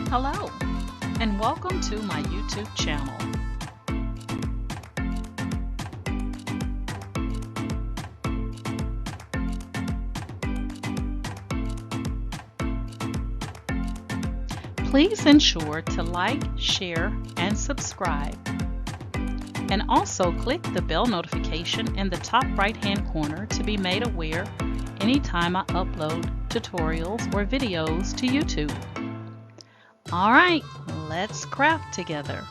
Hello, and welcome to my YouTube channel. Please ensure to like, share, and subscribe. And also click the bell notification in the top right-hand corner to be made aware anytime I upload tutorials or videos to YouTube. All right, let's craft together.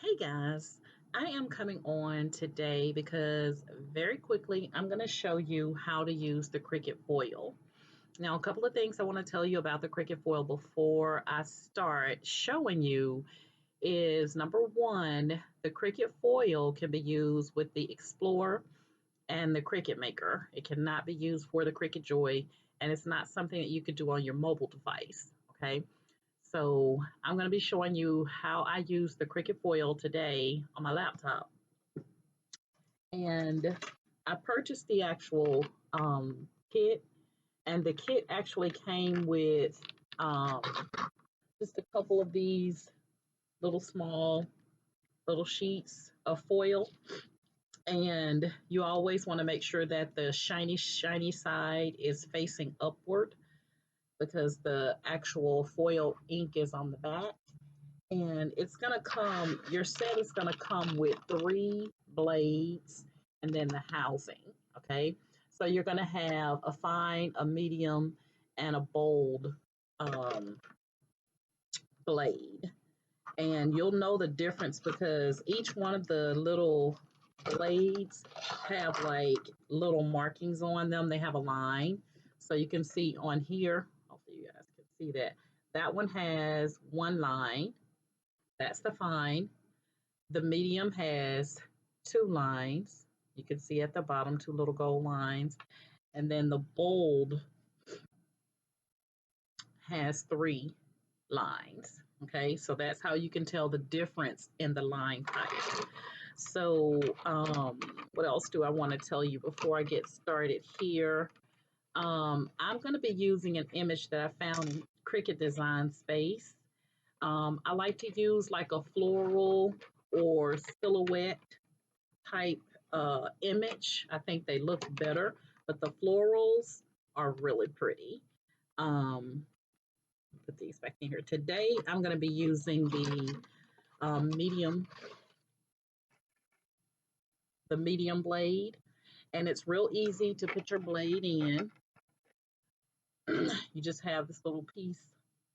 Hey guys, I am coming on today because very quickly I'm going to show you how to use the Cricut Foil. Now, a couple of things I want to tell you about the Cricut Foil before I start showing you is number one, the Cricut Foil can be used with the Explorer and the Cricut Maker. It cannot be used for the Cricut Joy, and it's not something that you could do on your mobile device, okay? So I'm going to be showing you how I use the Cricut Foil today on my laptop. And I purchased the actual kit, and the kit actually came with just a couple of these little small little sheets of foil. And you always want to make sure that the shiny side is facing upward because the actual foil ink is on the back. And it's going to come, your set is going to come with 3 blades and then the housing, okay? So you're going to have a fine, a medium, and a bold blade. And you'll know the difference because each one of the little blades have like little markings on them. They have a line. So you can see on here, hopefully you guys can see that. That one has 1 line. That's the fine. The medium has 2 lines. You can see at the bottom 2 little gold lines. And then the bold has 3 lines. Okay, so that's how you can tell the difference in the line type. So what else do I want to tell you before I get started here? I'm going to be using an image that I found in Cricut Design Space. I like to use like a floral or silhouette type image. I think they look better, but the florals are really pretty. Put these back in here. Today, I'm going to be using the medium blade, and it's real easy to put your blade in. You just have this little piece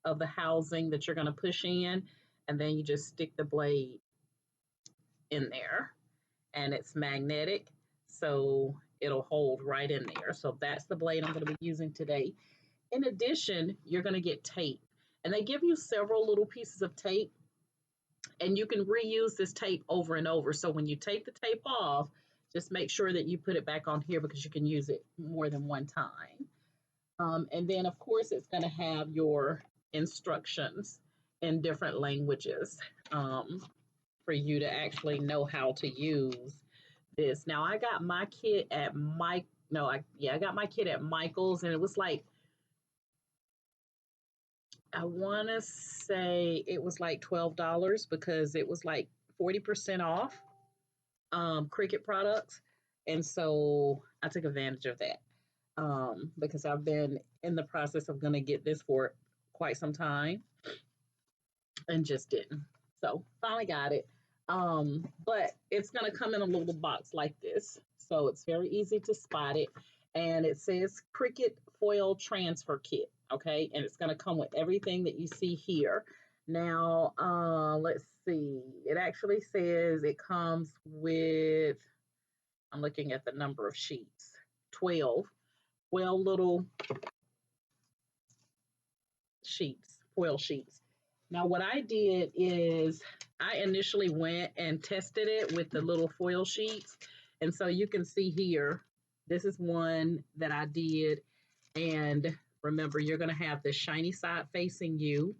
of the housing that you're going to push in, and then you just stick the blade in there, and it's magnetic, so it'll hold right in there. So that's the blade I'm going to be using today. In addition, you're going to get tape, and they give you several little pieces of tape, and you can reuse this tape over and over. So when you take the tape off, just make sure that you put it back on here because you can use it more than one time. And then, of course, it's going to have your instructions in different languages for you to actually know how to use this. Now, I got my kit at I got my kit at Michael's, and it was like, I want to say it was like $12 because it was like 40% off Cricut products. And so I took advantage of that because I've been in the process of going to get this for quite some time and just didn't. So finally got it. But it's going to come in a little box like this. So it's very easy to spot it. And it says Cricut Foil Transfer Kit. Okay. And it's going to come with everything that you see here. Now, let's see. It actually says it comes with, I'm looking at the number of sheets, 12 little sheets, foil sheets. Now, what I did is I initially went and tested it with the little foil sheets. And so you can see here, this is one that I did. And remember, you're going to have the shiny side facing you.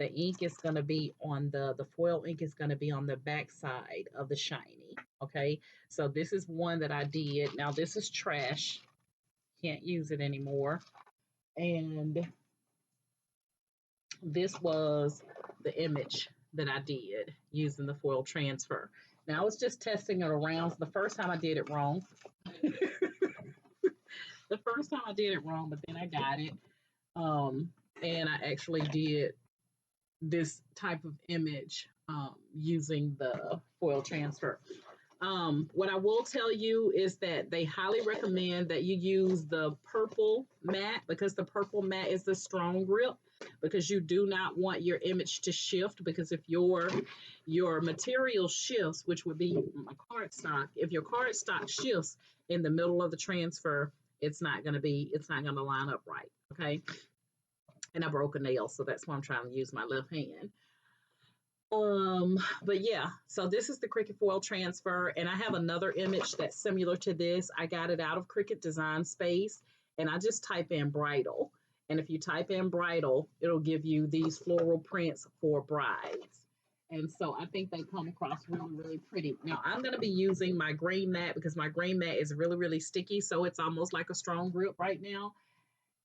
The ink is going to be on the foil ink is going to be on the back side of the shiny. Okay, so this is one that I did. Now this is trash, can't use it anymore. And this was the image that I did using the foil transfer. Now I was just testing it around. So the first time I did it wrong. The first time I did it wrong, but then I got it. Um, and I actually did this type of image using the foil transfer. What I will tell you is that they highly recommend that you use the purple mat, because the purple mat is the strong grip, because you do not want your image to shift, because if your material shifts, which would be my cardstock, if your cardstock shifts in the middle of the transfer, it's not going to line up right. Okay. And I broke a nail, so that's why I'm trying to use my left hand. But yeah, so this is the Cricut Foil transfer, and I have another image that's similar to this. I got it out of Cricut Design Space, and I just type in bridal. And if you type in bridal, it'll give you these floral prints for brides. And so I think they come across really, really pretty. Now I'm going to be using my green mat because my green mat is really, really sticky. So it's almost like a strong grip right now.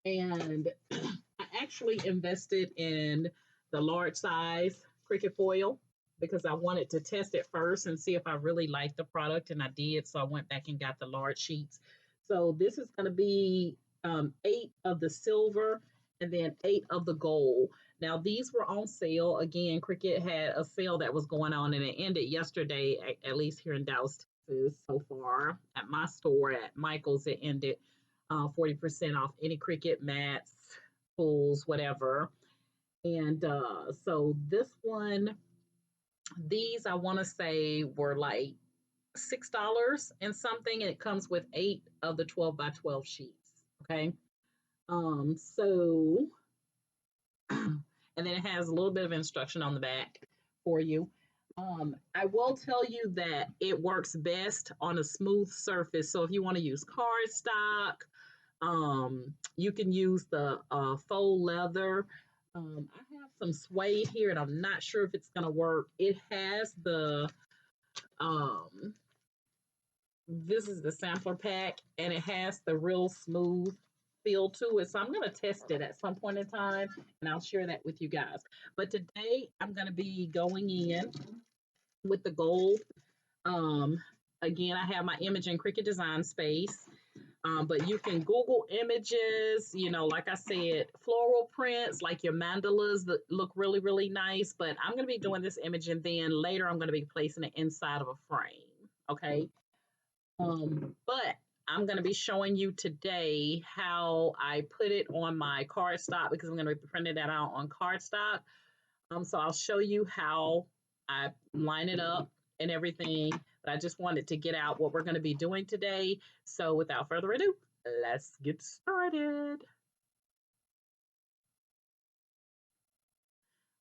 And I actually invested in the large size Cricut Foil because I wanted to test it first and see if I really liked the product, and I did. So I went back and got the large sheets. So this is going to be 8 of the silver and then 8 of the gold. Now these were on sale. Again, Cricut had a sale that was going on, and it ended yesterday, at least here in Dallas, Texas. So far at my store at Michael's, it ended 40% off any Cricut mats, pools, whatever. And so this one, these I want to say were like $6 and something. And it comes with 8 of the 12 by 12 sheets. Okay. So, and then it has a little bit of instruction on the back for you. I will tell you that it works best on a smooth surface. So if you want to use cardstock, you can use the faux leather. I have some suede here, and I'm not sure if it's gonna work. It has the this is the sampler pack, and it has the real smooth feel to it. So I'm gonna test it at some point in time, and I'll share that with you guys. But today I'm gonna be going in with the gold. Um, Again, I have my image in Cricut Design Space. But you can Google images, like I said, floral prints, like your mandalas that look really, really nice. But I'm going to be doing this image, and then later I'm going to be placing it inside of a frame. Okay. But I'm going to be showing you today how I put it on my cardstock, because I'm going to be printing that out on cardstock. So I'll show you how I line it up and everything. But I just wanted to get out what we're going to be doing today. So without further ado, let's get started.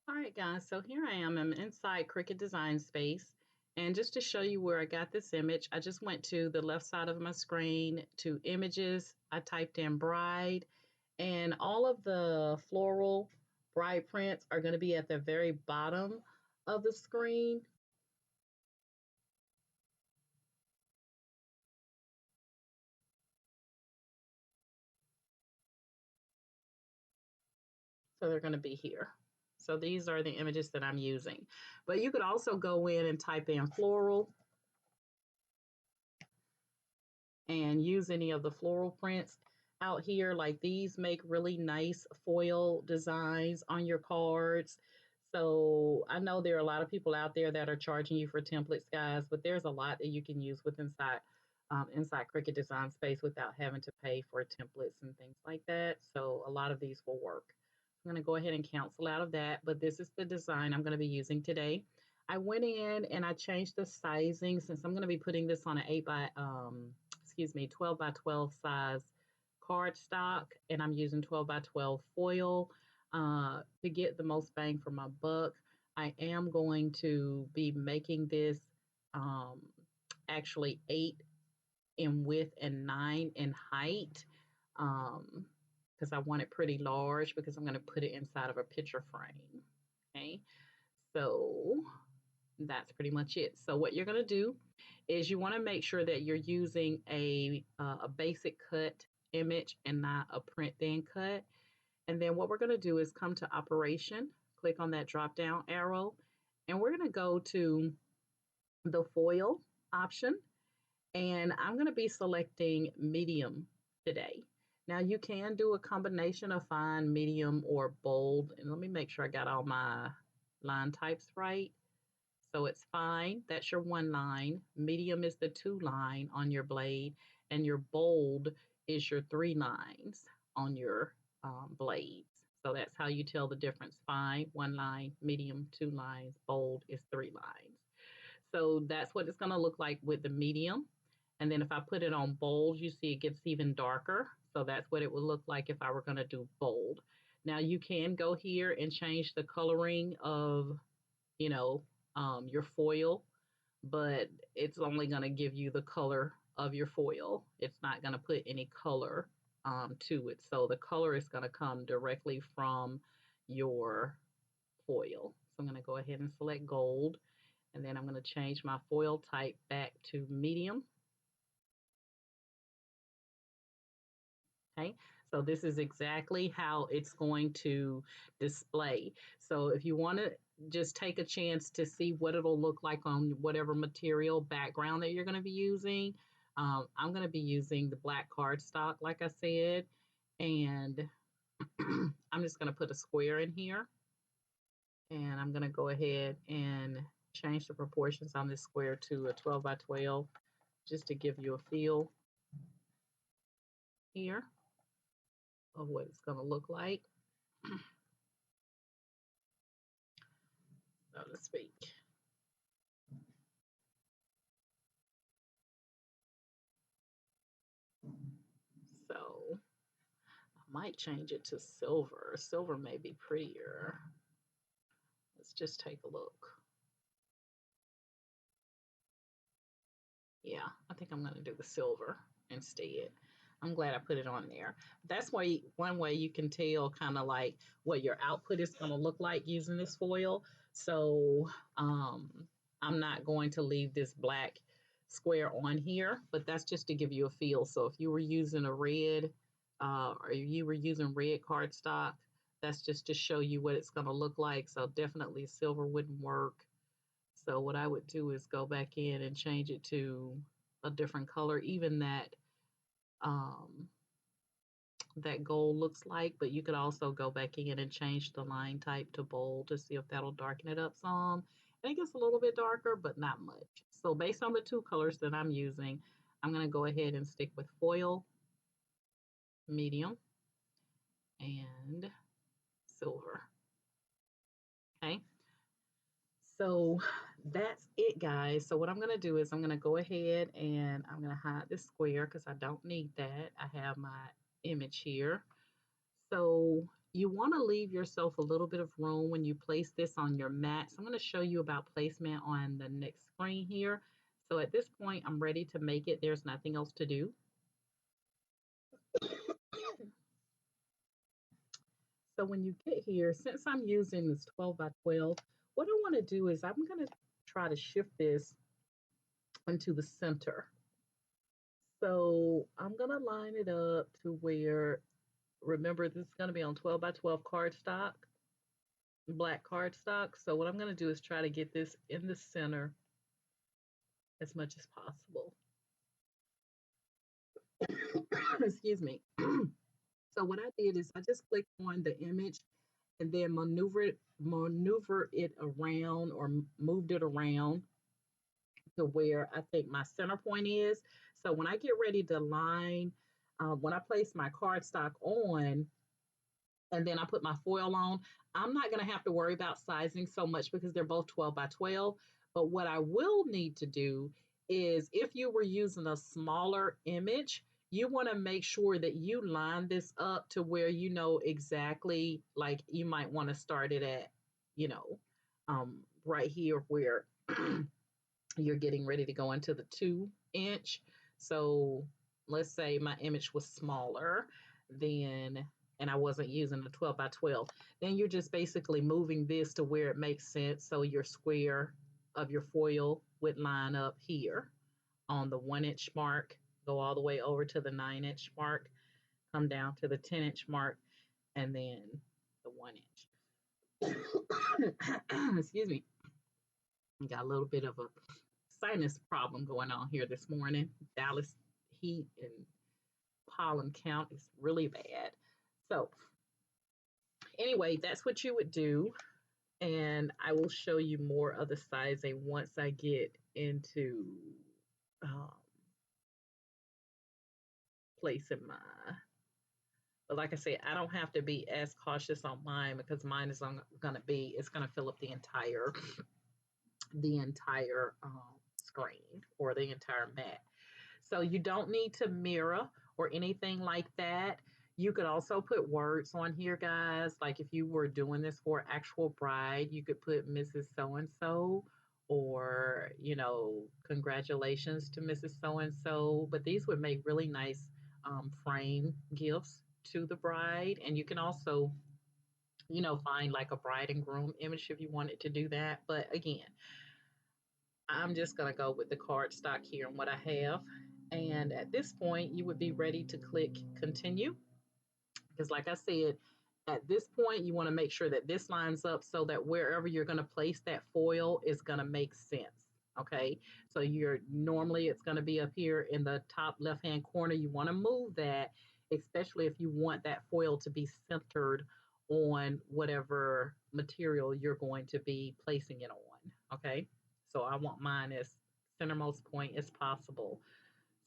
All right, guys, so here I am. I'm inside Cricut Design Space. And just to show you where I got this image, I just went to the left side of my screen to images. I typed in bride, and all of the floral bride prints are going to be at the very bottom of the screen. So they're going to be here. So these are the images that I'm using. But you could also go in and type in floral and use any of the floral prints out here. Like these make really nice foil designs on your cards. So I know there are a lot of people out there that are charging you for templates, guys, but there's a lot that you can use with inside Cricut Design Space without having to pay for templates and things like that. So a lot of these will work. I'm going to go ahead and cancel out of that, but this is the design I'm going to be using today. I went in and I changed the sizing, since I'm going to be putting this on an 12 by 12 size cardstock, and I'm using 12 by 12 foil to get the most bang for my buck. I am going to be making this actually 8 in width and 9 in height, because I want it pretty large, because I'm going to put it inside of a picture frame. Okay, so That's pretty much it. So what you're going to do is you want to make sure that you're using a basic cut image and not a print then cut. And then what we're going to do is come to operation, click on that drop down arrow, and we're going to go to the foil option, and I'm going to be selecting medium today. Now you can do a combination of fine, medium, or bold. And let me make sure I got all my line types right. So it's fine, that's your 1 line. Medium is the 2 line on your blade, and your bold is your 3 lines on your blades. So that's how you tell the difference. Fine, 1 line, medium, 2 lines, bold is 3 lines. So that's what it's going to look like with the medium. And then if I put it on bold, you see it gets even darker. So that's what it would look like if I were going to do bold. Now you can go here and change the coloring of, you know, your foil, but it's only going to give you the color of your foil. It's not going to put any color to it. So the color is going to come directly from your foil. So I'm going to go ahead and select gold, and then I'm going to change my foil type back to medium. Okay, so this is exactly how it's going to display. So if you want to just take a chance to see what it'll look like on whatever material background that you're going to be using, I'm going to be using the black cardstock, like I said, and I'm just going to put a square in here, and I'm going to go ahead and change the proportions on this square to a 12 by 12, just to give you a feel here of what it's going to look like, so to speak. So I might change it to silver. Silver may be prettier. Let's just take a look. Yeah, I think I'm going to do the silver instead. I'm glad I put it on there. That's why one way you can tell kind of like what your output is going to look like using this foil. So I'm not going to leave this black square on here, but that's just to give you a feel. So if you were using a red or you were using red cardstock, that's just to show you what it's going to look like. So definitely silver wouldn't work. So what I would do is go back in and change it to a different color, even um, that gold looks like, but you could also go back in and change the line type to bold to see if that'll darken it up some. And it gets a little bit darker, but not much. So based on the 2 colors that I'm using, I'm going to go ahead and stick with foil, medium, and silver. Okay. So that's it, guys. So what I'm going to do is I'm going to go ahead and I'm going to hide this square because I don't need that. I have my image here. So you want to leave yourself a little bit of room when you place this on your mat. So I'm going to show you about placement on the next screen here. So at this point, I'm ready to make it. There's nothing else to do. So when you get here, since I'm using this 12 by 12, what I want to do is I'm going to try to shift this into the center. So I'm going to line it up to where, remember, this is going to be on 12 by 12 cardstock, black cardstock. So what I'm going to do is try to get this in the center as much as possible. Excuse me. So what I did is I just clicked on the image and then maneuver it around or moved it around to where I think my center point is. So when I get ready to line, when I place my cardstock on and then I put my foil on, I'm not going to have to worry about sizing so much because they're both 12 by 12. But what I will need to do is if you were using a smaller image, you want to make sure that you line this up to where you know exactly, like you might want to start it at, you know, right here where you're getting ready to go into the 2-inch. So let's say my image was smaller then, and I wasn't using the 12 by 12. Then you're just basically moving this to where it makes sense. So your square of your foil would line up here on the 1-inch mark, go all the way over to the 9-inch mark, come down to the 10-inch mark, and then the 1-inch. Excuse me. Got a little bit of a sinus problem going on here this morning. Dallas heat and pollen count is really bad. So anyway, that's what you would do. And I will show you more of the sizing once I get into placing my, but like I said, I don't have to be as cautious on mine because mine is gonna be, it's gonna fill up the entire screen or the entire mat. So you don't need to mirror or anything like that. You could also put words on here, guys. Like if you were doing this for actual bride, you could put Mrs. So-and-so, or, you know, congratulations to Mrs. So-and-so. But these would make really nice frame gifts to the bride. And you can also, you know, find like a bride and groom image if you wanted to do that. But again, I'm just going to go with the cardstock here and what I have. And at this point, you would be ready to click continue. Because like I said, at this point, you want to make sure that this lines up so that wherever you're going to place that foil is going to make sense. Okay, so normally it's going to be up here in the top left-hand corner. You want to move that, especially if you want that foil to be centered on whatever material you're going to be placing it on. Okay, so I want mine as centermost point as possible.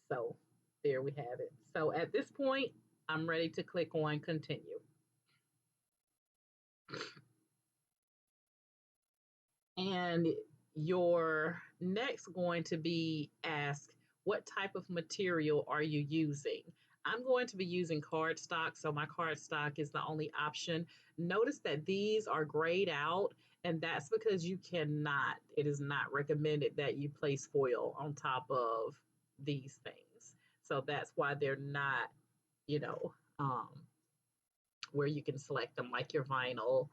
So there we have it. So at this point, I'm ready to click on continue. And you're next going to be asked, what type of material are you using? I'm going to be using cardstock, so my cardstock is the only option. Notice that these are grayed out, and that's because you cannot, it is not recommended that you place foil on top of these things. So that's why they're not, you know, where you can select them like your vinyl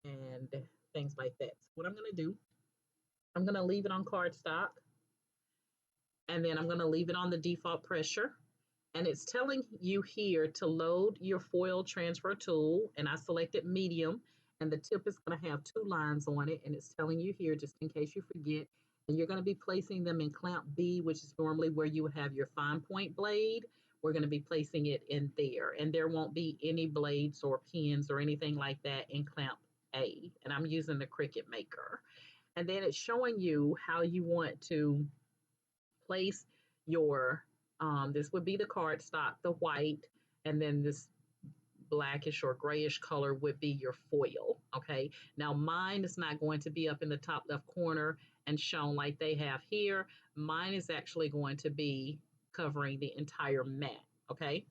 and things like that. So what I'm going to do, I'm going to leave it on cardstock, and then I'm going to leave it on the default pressure. And it's telling you here to load your foil transfer tool, and I selected medium, and the tip is going to have 2 lines on it, and it's telling you here, just in case you forget, and you're going to be placing them in clamp B, which is normally where you would have your fine point blade. We're going to be placing it in there, and there won't be any blades or pins or anything like that in clamp A, and I'm using the Cricut Maker. And then it's showing you how you want to place your, this would be the cardstock, the white, and then this blackish or grayish color would be your foil. Okay, now mine is not going to be up in the top left corner and shown like they have here. Mine is actually going to be covering the entire mat. Okay,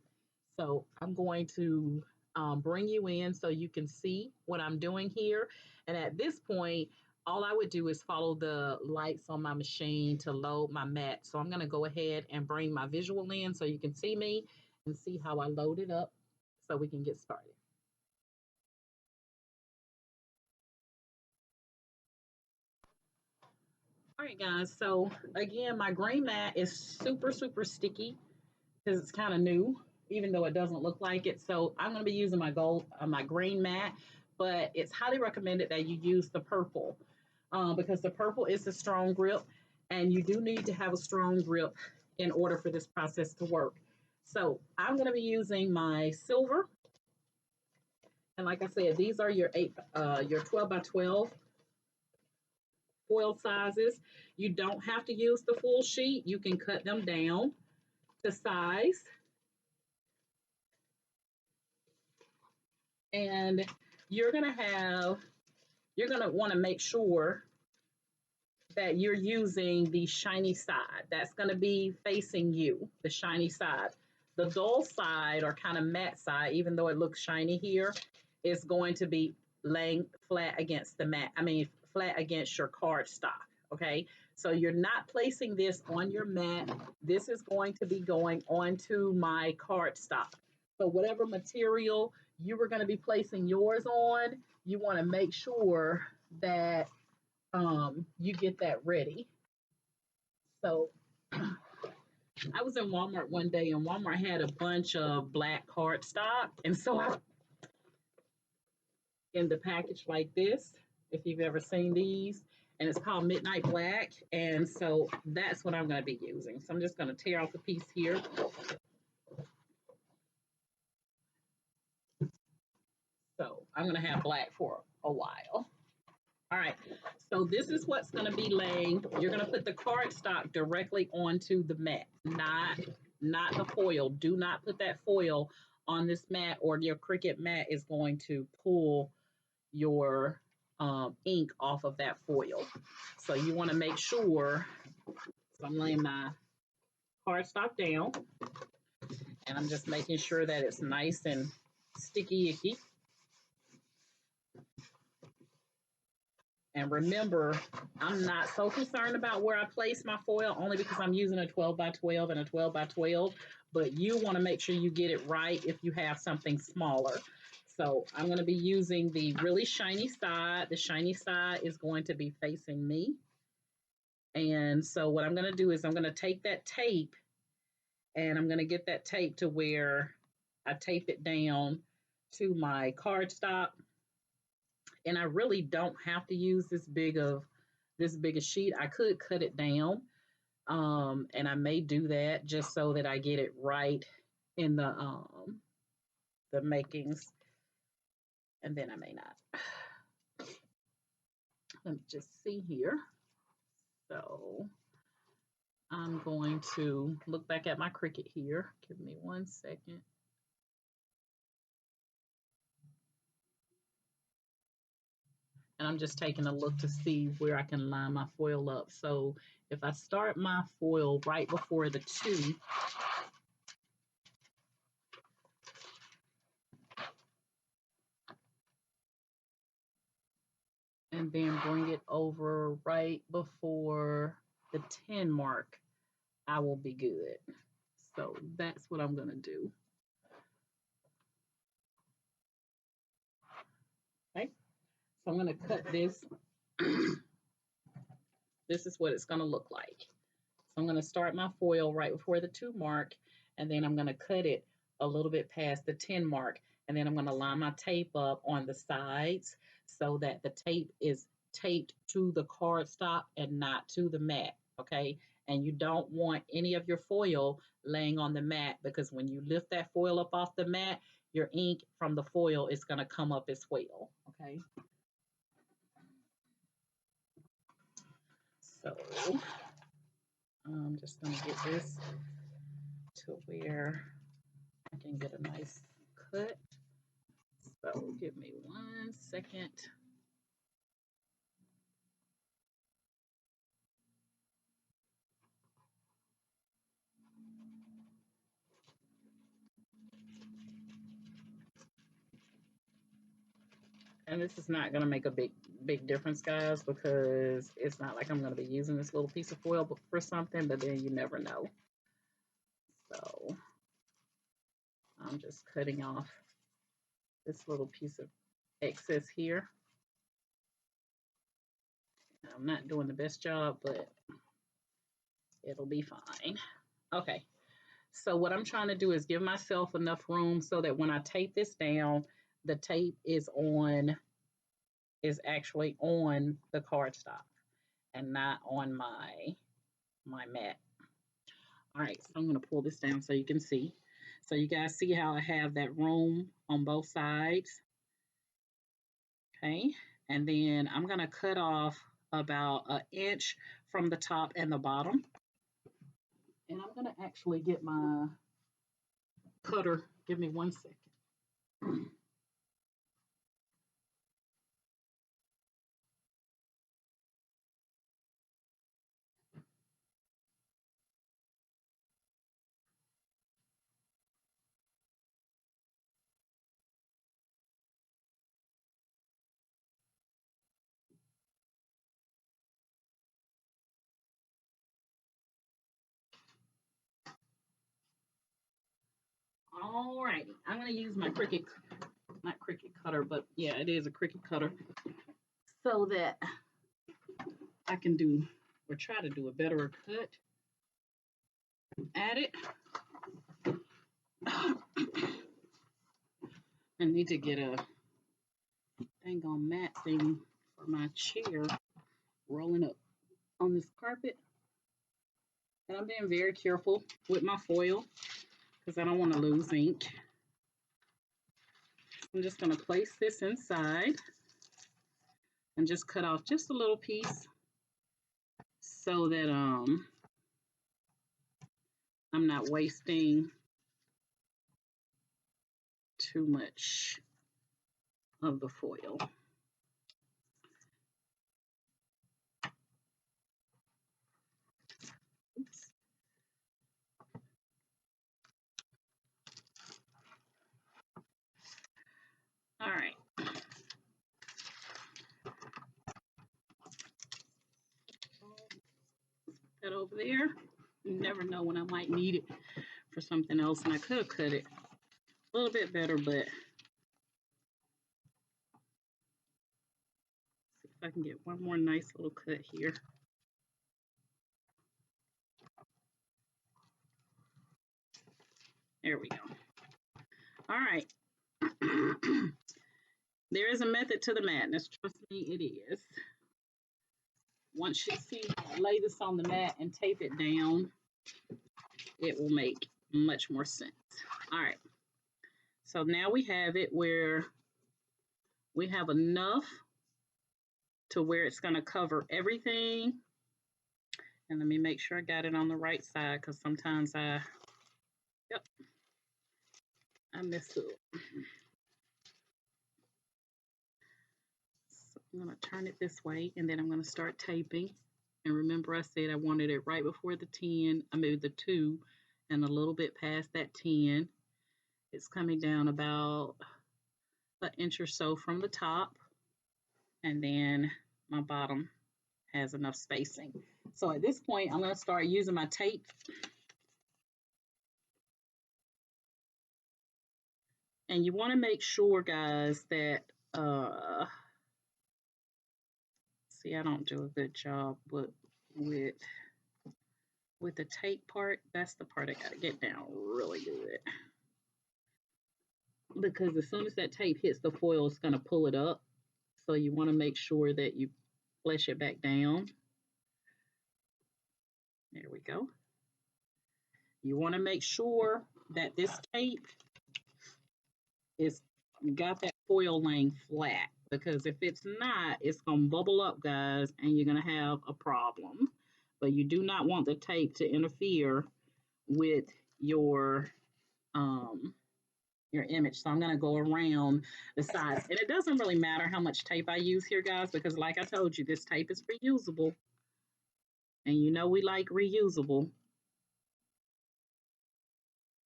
so I'm going to bring you in so you can see what I'm doing here. And at this point, all I would do is follow the lights on my machine to load my mat. So I'm going to go ahead and bring my visual in so you can see me and see how I load it up so we can get started. All right, guys. So again, my green mat is super, super sticky because it's kind of new, even though it doesn't look like it. So I'm going to be using my my green mat, but it's highly recommended that you use the purple because the purple is a strong grip, and you do need to have a strong grip in order for this process to work. So I'm going to be using my silver, and like I said, these are your 12 by 12 foil sizes. You don't have to use the full sheet. You can cut them down to size. And you're going to want to make sure that you're using the shiny side. That's going to be facing you, the shiny side. The dull side or kind of matte side, even though it looks shiny here, is going to be laying flat against the mat. Flat against your cardstock. Okay, so you're not placing this on your mat. This is going to be going onto my cardstock. So whatever material you were going to be placing yours on, you want to make sure that you get that ready. So I was in Walmart one day and Walmart had a bunch of black cardstock. And so I in the package like this, if you've ever seen these, and it's called Midnight Black. And so that's what I'm going to be using. So I'm just going to tear off a piece here. So I'm going to have black for a while. All right, so this is what's going to be laying. You're going to put the cardstock directly onto the mat, not the foil. Do not put that foil on this mat, or your Cricut mat is going to pull your ink off of that foil. So you want to make sure. So I'm laying my cardstock down, and I'm just making sure that it's nice and sticky icky. And remember, I'm not so concerned about where I place my foil, only because I'm using a 12 by 12 and a 12 by 12, but you want to make sure you get it right if you have something smaller. So I'm going to be using the really shiny side. The shiny side is going to be facing me. And so what I'm going to do is I'm going to take that tape and I'm going to get that tape to where I tape it down to my cardstock. And I really don't have to use this big a sheet. I could cut it down, and I may do that just so that I get it right in the makings, and then I may not. Let me just see here. So I'm going to look back at my Cricut here. Give me 1 second. And I'm just taking a look to see where I can line my foil up. So if I start my foil right before the 2, and then bring it over right before the 10 mark, I will be good. So that's what I'm going to do. Okay, so I'm going to cut this. This is what it's going to look like. So I'm going to start my foil right before the 2 mark, and then I'm going to cut it a little bit past the 10 mark, and then I'm going to line my tape up on the sides so that the tape is taped to the cardstock and not to the mat, okay? And you don't want any of your foil laying on the mat, because when you lift that foil up off the mat, your ink from the foil is going to come up as well, okay? So I'm just going to get this to where I can get a nice cut. So give me 1 second. And this is not going to make a big difference, guys, because it's not like I'm going to be using this little piece of foil for something, but then you never know. So I'm just cutting off this little piece of excess here. I'm not doing the best job, but it'll be fine. Okay, so what I'm trying to do is give myself enough room so that when I tape this down, the tape is actually on the cardstock and not on my mat. All right, so I'm going to pull this down so you can see. So you guys see how I have that room on both sides. Okay, and then I'm going to cut off about 1 inch from the top and the bottom. And I'm going to actually get my cutter. Give me 1 second. All righty, I'm going to use my Cricut, not Cricut cutter, but yeah, it is a Cricut cutter, so that I can do or try to do a better cut at it. I need to get a dang on mat thing for my chair rolling up on this carpet. And I'm being very careful with my foil because I don't want to lose ink. I'm just going to place this inside and just cut off just a little piece so that I'm not wasting too much of the foil. Oops. All right. That over there. You never know when I might need it for something else, and I could have cut it a little bit better, but see if I can get one more nice little cut here. There we go. All right. There is a method to the madness. Trust me, it is. Once you see lay this on the mat and tape it down, it will make much more sense. All right. So now we have it where we have enough to where it's going to cover everything. And let me make sure I got it on the right side because sometimes I mess up. So I'm going to turn it this way and then I'm going to start taping. And remember I said I wanted it right before the 10, I moved the 2 and a little bit past that 10. It's coming down about an inch or so from the top. And then my bottom has enough spacing. So at this point, I'm going to start using my tape. And you want to make sure, guys, that, see, I don't do a good job with the tape part. That's the part I got to get down really good. Because as soon as that tape hits the foil, it's going to pull it up. So you want to make sure that you flesh it back down. There we go. You want to make sure that this tape is got that foil laying flat, because if it's not, it's going to bubble up, guys, and you're going to have a problem. But you do not want the tape to interfere with your image. So I'm going to go around the sides. And it doesn't really matter how much tape I use here, guys, because like I told you, this tape is reusable. And you know we like reusable.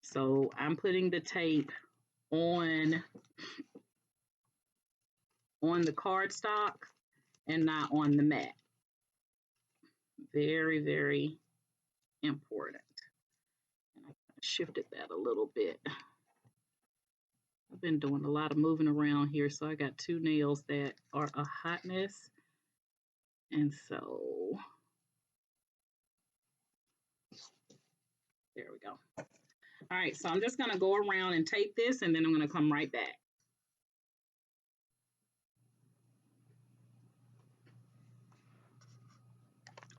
So I'm putting the tape on the cardstock and not on the mat. Very, very important. And I shifted that a little bit. I've been doing a lot of moving around here, so I got 2 nails that are a hot mess. And so there we go. All right, so I'm just going to go around and tape this, and then I'm going to come right back.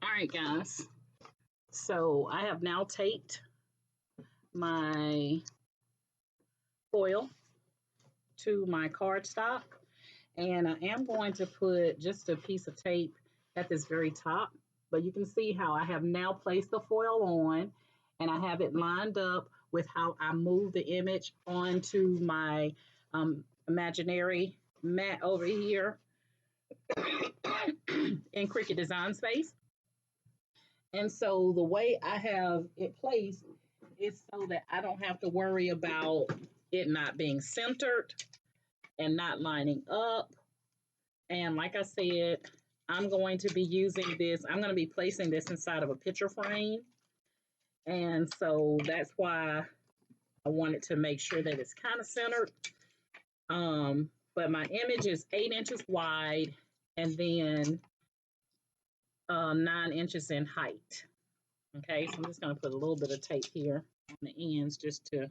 All right, guys. So I have now taped my foil to my cardstock, and I am going to put just a piece of tape at this very top, but you can see how I have now placed the foil on, and I have it lined up with how I move the image onto my imaginary mat over here in Cricut Design Space. And so the way I have it placed is so that I don't have to worry about it not being centered and not lining up. And like I said, I'm going to be using this. I'm going to be placing this inside of a picture frame. And so that's why I wanted to make sure that it's kind of centered. But my image is 8 inches wide, and then 9 inches in height. Okay, so I'm just going to put a little bit of tape here on the ends just to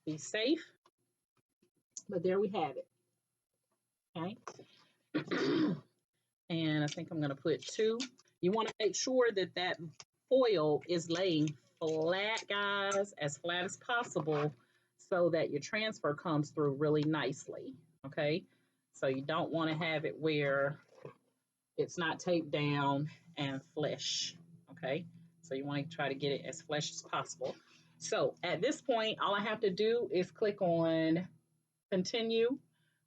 be safe. But there we have it. Okay. And I think I'm going to put 2. You want to make sure that that foil is laying flat, guys, as flat as possible so that your transfer comes through really nicely. Okay. So you don't want to have it where it's not taped down and flesh. Okay. So you want to try to get it as flesh as possible. So at this point, all I have to do is click on continue,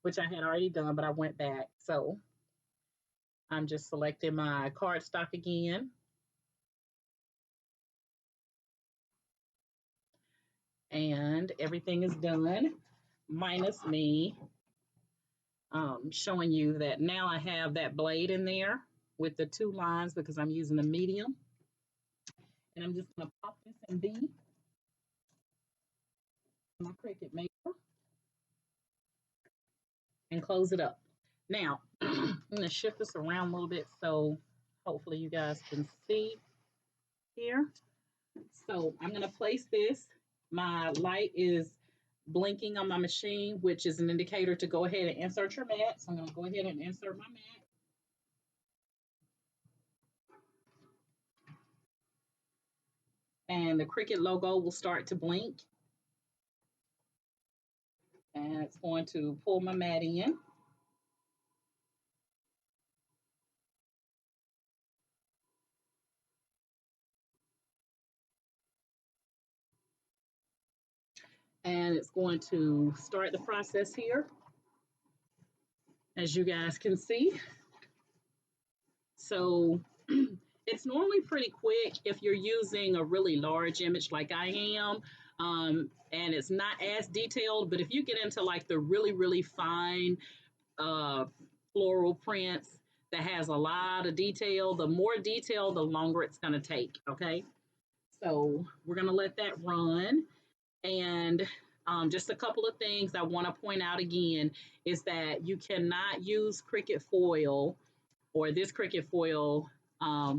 which I had already done, but I went back. So I'm just selecting my cardstock again. And everything is done, minus me showing you that now I have that blade in there with the 2 lines because I'm using a medium. And I'm just going to pop this in B, my Cricut Maker, and close it up. Now, I'm going to shift this around a little bit so hopefully you guys can see here. So I'm going to place this. My light is blinking on my machine, which is an indicator to go ahead and insert your mat. So I'm going to go ahead and insert my mat. And the Cricut logo will start to blink. And it's going to pull my mat in. And it's going to start the process here, as you guys can see. So it's normally pretty quick if you're using a really large image like I am, and it's not as detailed, but if you get into like the really, really fine floral prints that has a lot of detail, the more detail, the longer it's going to take, okay? So we're going to let that run. And just a couple of things I want to point out again is that you cannot use Cricut Foil or this Cricut Foil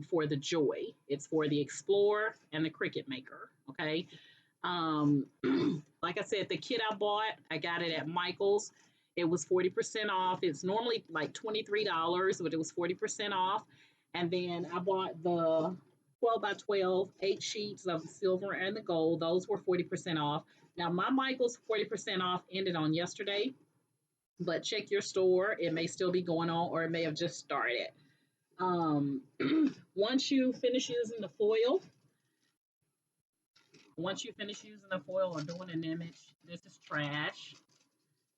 for the Joy. It's for the Explorer and the Cricut Maker, okay? Like I said, the kit I bought, I got it at Michael's. It was 40% off. It's normally like $23, but it was 40% off. And then I bought the 12 by 12, 8 sheets of the silver and the gold. Those were 40% off. Now, my Michael's 40% off ended on yesterday, but check your store. It may still be going on or it may have just started. Once you finish using the foil, or doing an image, this is trash,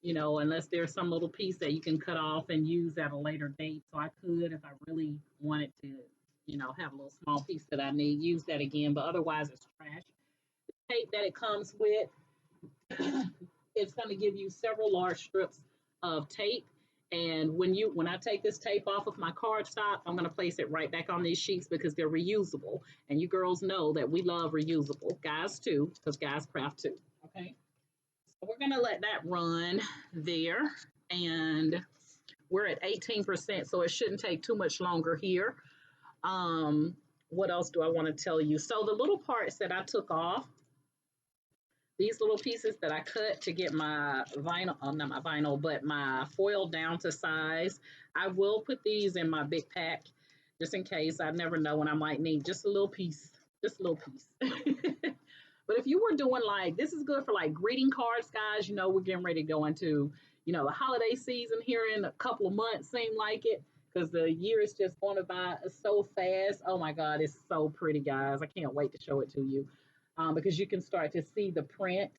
you know, unless there's some little piece that you can cut off and use at a later date. So I could, if I really wanted to, you know, have a little small piece that I need, use that again, but otherwise it's trash. The tape that it comes with, it's going to give you several large strips of tape. And when I take this tape off of my cardstock, I'm going to place it right back on these sheets because they're reusable. And you girls know that we love reusable. Guys too, because guys craft too. Okay. So we're going to let that run there. And we're at 18%, so it shouldn't take too much longer here. What else do I want to tell you? So the little parts that I took off, these little pieces that I cut to get my vinyl, not my vinyl, but my foil down to size, I will put these in my big pack just in case. I never know when I might need just a little piece, just a little piece. But if you were doing like, this is good for like greeting cards, guys, you know, we're getting ready to go into, you know, the holiday season here in a couple of months, seem like it, because the year is just going by so fast. Oh my God, it's so pretty, guys. I can't wait to show it to you. Because you can start to see the print,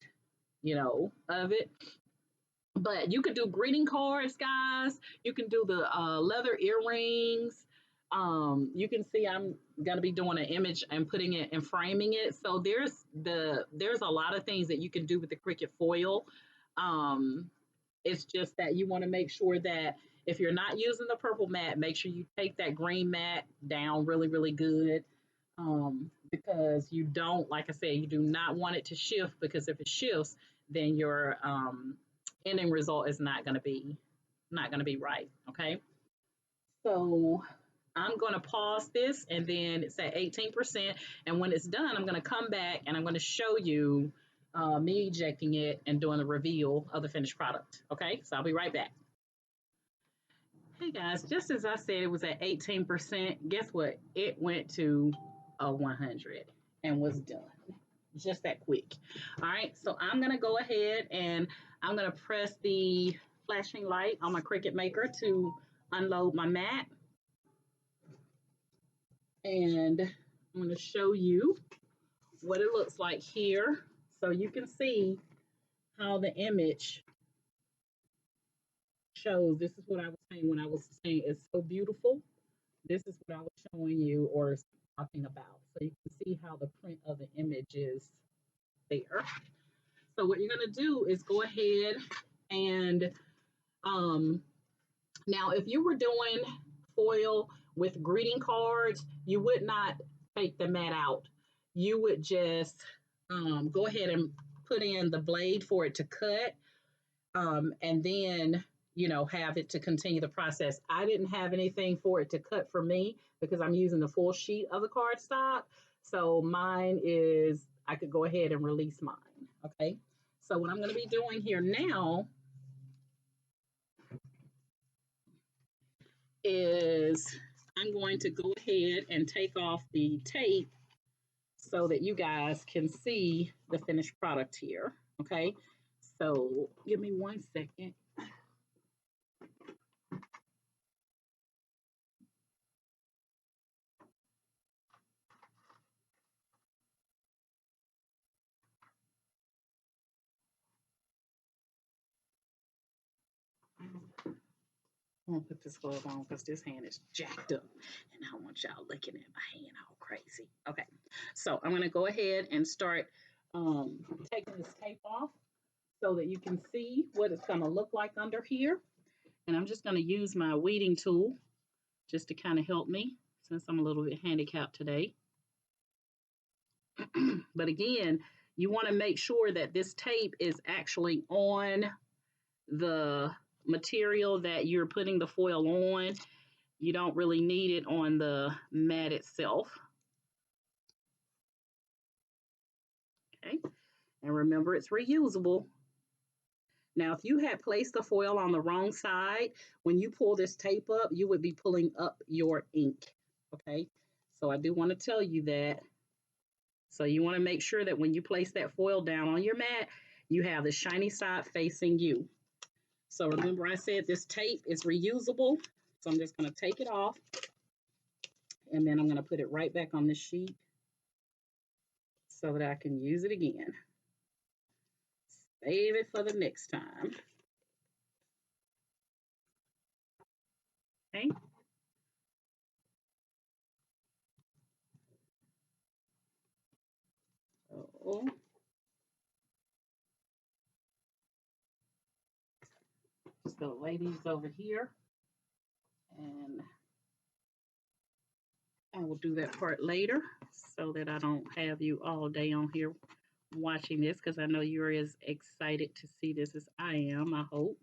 you know, of it. But you could do greeting cards, guys. You can do the leather earrings. You can see I'm gonna be doing an image and putting it and framing it. So there's a lot of things that you can do with the Cricut foil. It's just that you want to make sure that if you're not using the purple mat, make sure you take that green mat down really, really good. Because you don't, like I said, you do not want it to shift because if it shifts, then your ending result is not going to be right. Okay. So I'm going to pause this and then it's at 18%. And when it's done, I'm going to come back and I'm going to show you me ejecting it and doing the reveal of the finished product. Okay, so I'll be right back. Hey guys, just as I said it was at 18%, guess what? It went to a 100 and was done. Just that quick. All right, so I'm going to go ahead and I'm going to press the flashing light on my Cricut Maker to unload my mat. And I'm going to show you what it looks like here so you can see how the image shows. This is what I was saying when I was saying it's so beautiful. This is what I was showing you or talking about. So you can see how the print of the image is there. So what you're going to do is go ahead and now if you were doing foil with greeting cards, you would not take the mat out. You would just go ahead and put in the blade for it to cut and then, you know, have it to continue the process. I didn't have anything for it to cut for me because I'm using the full sheet of the cardstock. So mine is, I could go ahead and release mine. Okay. So what I'm going to be doing here now is I'm going to go ahead and take off the tape so that you guys can see the finished product here. Okay. So give me 1 second. I'm gonna put this glove on because this hand is jacked up and I don't want y'all looking at my hand all crazy. Okay, so I'm gonna go ahead and start taking this tape off so that you can see what it's gonna look like under here. And I'm just gonna use my weeding tool just to kind of help me since I'm a little bit handicapped today. But again, you want to make sure that this tape is actually on the material that you're putting the foil on. You don't really need it on the mat itself. Okay, and remember it's reusable. Now, if you had placed the foil on the wrong side, when you pull this tape up, you would be pulling up your ink. Okay, so I do want to tell you that. So you want to make sure that when you place that foil down on your mat, you have the shiny side facing you. So remember I said this tape is reusable. So I'm just going to take it off and then I'm going to put it right back on this sheet so that I can use it again. Save it for the next time. Okay. So just gonna lay these over here and I will do that part later so that I don't have you all day on here watching this because I know you're as excited to see this as I am, I hope.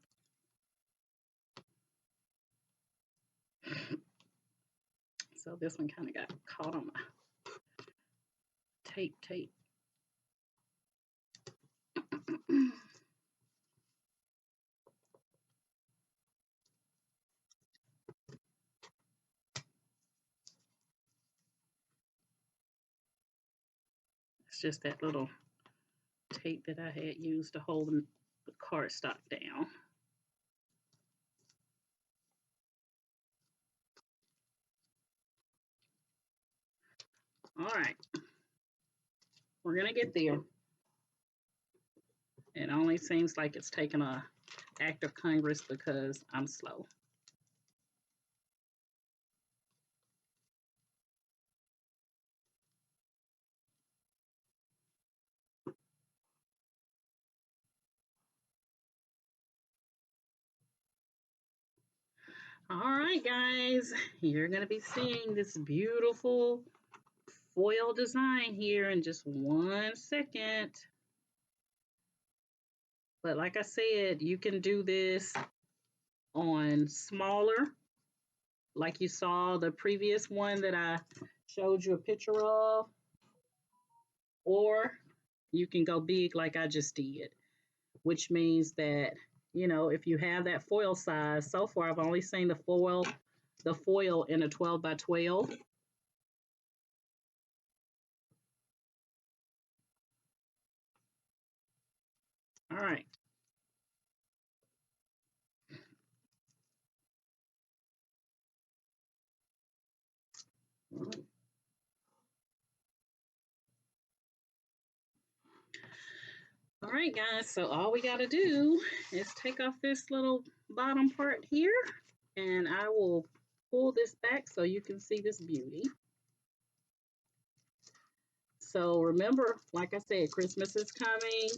So this one kind of got caught on my tape. It's just that little tape that I had used to hold the cardstock down. All right, we're gonna get there. It only seems like it's taking an act of Congress because I'm slow. All right, guys, you're going to be seeing this beautiful foil design here in just 1 second. But like I said, you can do this on smaller like you saw the previous one that I showed you a picture of, or you can go big like I just did, which means that, you know, if you have that foil size, so far I've only seen the foil in a 12 by 12. All right. All right, guys. So all we got to do is take off this little bottom part here, and I will pull this back so you can see this beauty. So remember, like I said, Christmas is coming,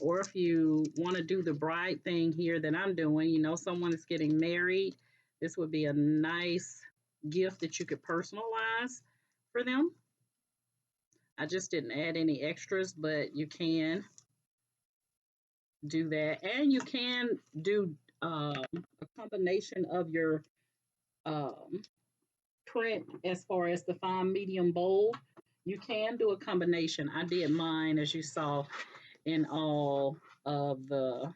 or if you want to do the bride thing here that I'm doing, you know, someone is getting married, this would be a nice gift that you could personalize for them. I just didn't add any extras, but you can do that. And you can do a combination of your um, print as far as the fine, medium, bold. You can do a combination. I did mine, as you saw, in all of the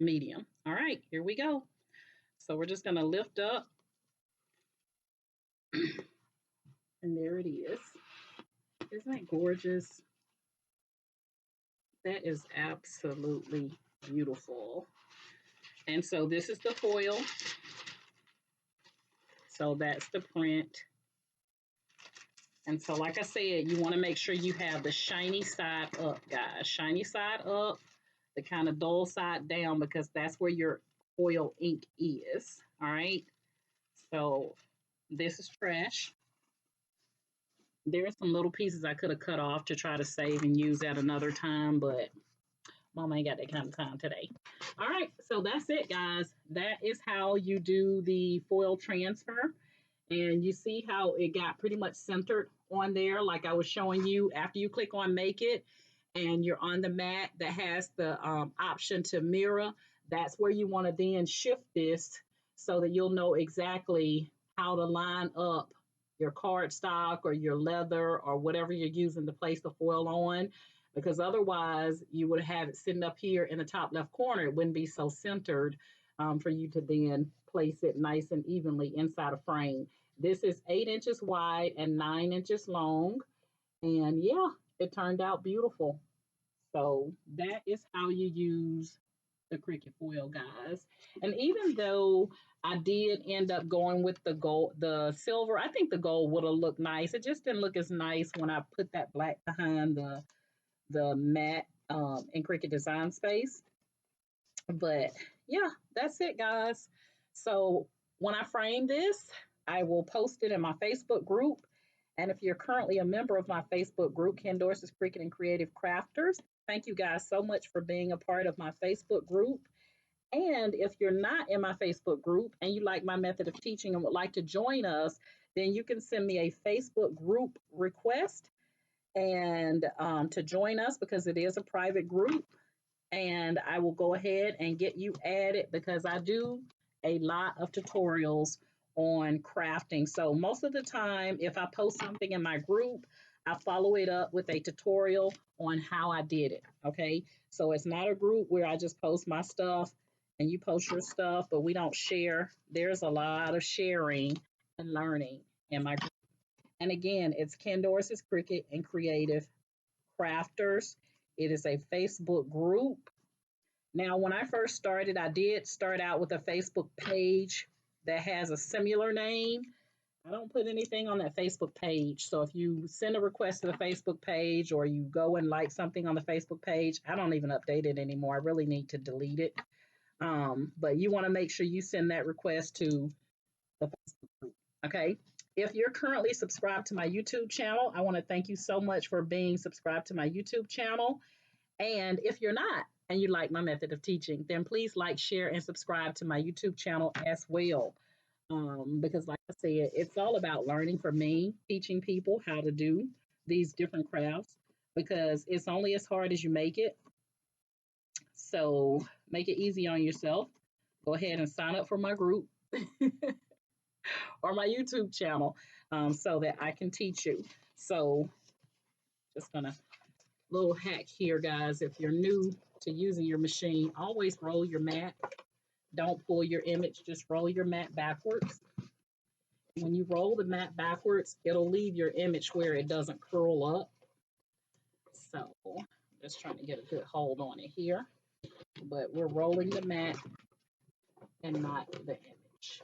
medium. All right, here we go. So we're just going to lift up, and there it is. Isn't that gorgeous? That is absolutely beautiful. And so this is the foil. So that's the print. And so, like I said, you want to make sure you have the shiny side up, guys. Shiny side up, the kind of dull side down, because that's where your foil ink is. All right. So this is trash. There are some little pieces I could have cut off to try to save and use at another time, but Mama ain't got that kind of time today. All right, so that's it, guys. That is how you do the foil transfer. And you see how it got pretty much centered on there, like I was showing you. After you click on Make It and you're on the mat that has the option to mirror, that's where you want to then shift this so that you'll know exactly how to line up your cardstock or your leather or whatever you're using to place the foil on, because otherwise you would have it sitting up here in the top left corner. It wouldn't be so centered for you to then place it nice and evenly inside a frame. This is 8 inches wide and 9 inches long. And yeah, it turned out beautiful. So that is how you use the Cricut foil, guys. And even though I did end up going with the gold, the silver, I think the gold would have looked nice. It just didn't look as nice when I put that black behind the matte in Cricut Design Space. But yeah, that's it, guys. So when I frame this, I will post it in my Facebook group. And if you're currently a member of my Facebook group, Ken Dorsey's Cricut and Creative Crafters, thank you guys so much for being a part of my Facebook group. And if you're not in my Facebook group and you like my method of teaching and would like to join us, then you can send me a Facebook group request and to join us, because it is a private group, and I will go ahead and get you added because I do a lot of tutorials on crafting. So most of the time, if I post something in my group, I follow it up with a tutorial on how I did it. Okay. So it's not a group where I just post my stuff and you post your stuff, but we don't share. There's a lot of sharing and learning in my group. And again, it's Ken Dorsey's Cricut and Creative Crafters. It is a Facebook group. Now, when I first started, I did start out with a Facebook page that has a similar name. I don't put anything on that Facebook page. So if you send a request to the Facebook page or you go and like something on the Facebook page, I don't even update it anymore. I really need to delete it. But you want to make sure you send that request to the Facebook group. Okay. If you're currently subscribed to my YouTube channel, I want to thank you so much for being subscribed to my YouTube channel. And if you're not and you like my method of teaching, then please like, share, and subscribe to my YouTube channel as well. Because, like I said, it's all about learning from me, teaching people how to do these different crafts, because it's only as hard as you make it. So make it easy on yourself. Go ahead and sign up for my group. or my YouTube channel so that I can teach you. So just gonna little hack here, guys. If you're new to using your machine, always roll your mat. Don't pull your image, just roll your mat backwards. When you roll the mat backwards, it'll leave your image where it doesn't curl up. So I'm just trying to get a good hold on it here. But we're rolling the mat and not the image.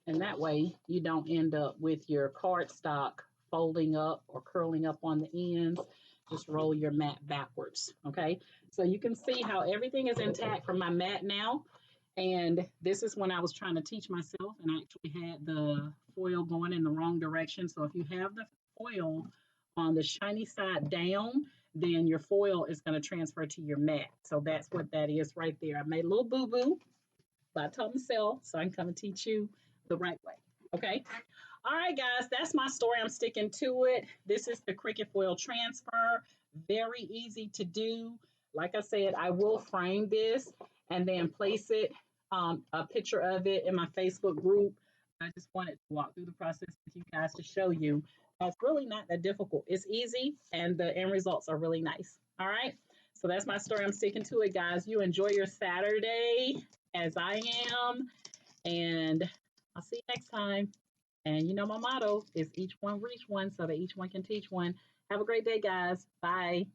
And that way you don't end up with your cardstock folding up or curling up on the ends. Just roll your mat backwards, okay? So you can see how everything is intact from my mat now. And this is when I was trying to teach myself and I actually had the foil going in the wrong direction. So if you have the foil on the shiny side down, then your foil is going to transfer to your mat. So that's what that is right there. I made a little boo-boo, but I told myself so I can come and teach you the right way. Okay. All right, guys, that's my story. I'm sticking to it. This is the Cricut Foil transfer. Very easy to do. Like I said, I will frame this and then place it, a picture of it in my Facebook group. I just wanted to walk through the process with you guys to show you it's really not that difficult. It's easy and the end results are really nice. All right. So that's my story. I'm sticking to it, guys. You enjoy your Saturday as I am. And I'll see you next time. And you know, my motto is each one reach one so that each one can teach one. Have a great day, guys. Bye.